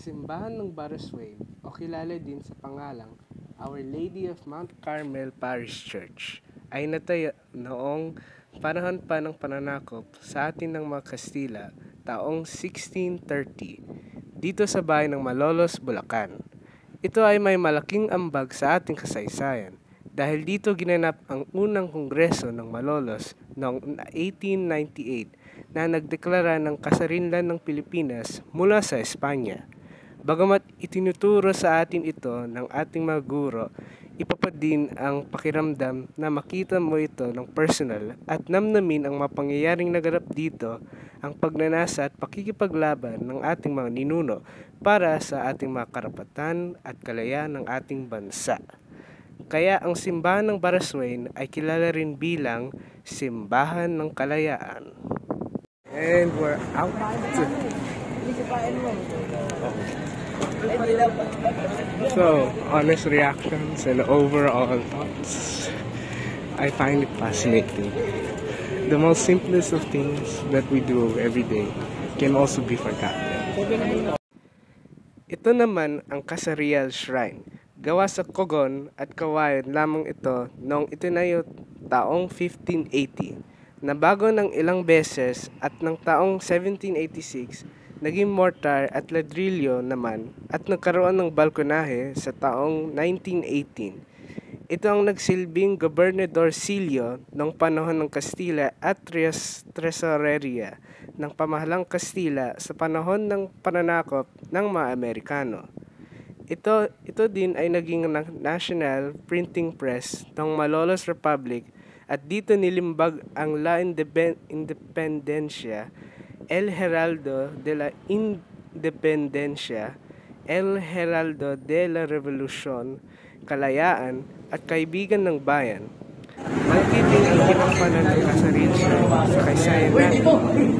simbahan ng Baraswain o kilala din sa pangalang Our Lady of Mount Carmel Parish Church ay natayo noong panahon pa ng pananakop sa atin ng mga Kastila taong 1630 dito sa bayan ng Malolos, Bulacan. Ito ay may malaking ambag sa ating kasaysayan dahil dito ginanap ang unang kongreso ng Malolos noong 1898 na nagdeklara ng kasarinlan ng Pilipinas mula sa Espanya. Bagamat itinuturo sa atin ito ng ating mga guro, ipapadin ang pakiramdam na makita mo ito ng personal at namnamin ang mga pangyayaring naganap dito, ang pagnanasa at pakikipaglaban ng ating mga ninuno para sa ating mga karapatan at kalayaan ng ating bansa. Kaya ang simbahan ng Baraswain ay kilala rin bilang Simbahan ng Kalayaan. And we're out. So, honest reactions and overall thoughts. I find it fascinating. The most simplest of things that we do every day can also be forgotten. Ito naman ang Kasarial Shrine. Gawa sa kogon at kawayan lamang ito noong itinayo taong 1580. Nabago ng ilang beses at ng taong 1786, naging mortar at ladrilyo naman at nagkaroon ng balkonahe sa taong 1918. Ito ang nagsilbing gobernadorcillo noong panahon ng Kastila at tresoreria ng pamahalang Kastila sa panahon ng pananakop ng mga Amerikano. Ito din ay naging national printing press ng Malolos Republic at dito nilimbag ang La Independencia, El Heraldo de la Independencia, El Heraldo de la Revolución, Kalayaan at Kaibigan ng Bayan. Magiging ang kinampanan ng Kasarial Shrine sa kaysayan natin,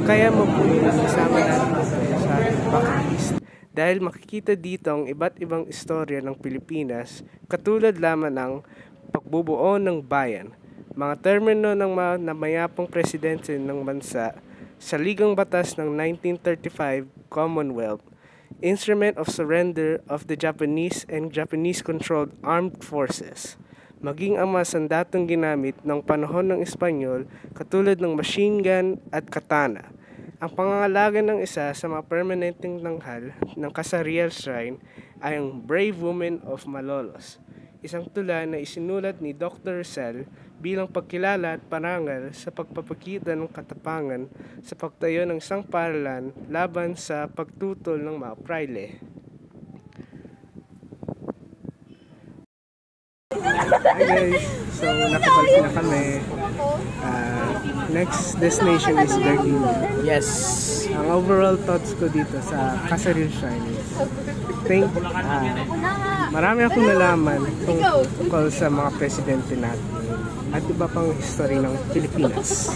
kaya mabuhay kasama natin sa bucket list. Dahil makikita dito ang iba't ibang istorya ng Pilipinas, katulad lamang ng pagbubuo ng bayan, mga termino ng mga namayapang presidente ng bansa, saligang batas ng 1935 Commonwealth, instrument of surrender of the Japanese and Japanese-controlled armed forces, maging ang mga sandatong ginamit ng panahon ng Espanyol katulad ng machine gun at katana. Ang pangangalaga ng isa sa mga permanenteng langhal ng Kasarial Shrine ay ang Brave Women of Malolos, isang tula na isinulat ni Dr. Rizal bilang pagkilala at parangal sa pagpapakita ng katapangan sa pagtayo ng isang paaralan laban sa pagtutol ng mga praile. Hi guys! So nakabalik na kami. Next destination is Gardenia. Yes. Ang overall thoughts ko dito sa Kasarial Shrine is marami akong nalaman tungkol sa mga presidente natin at iba pang history ng Pilipinas.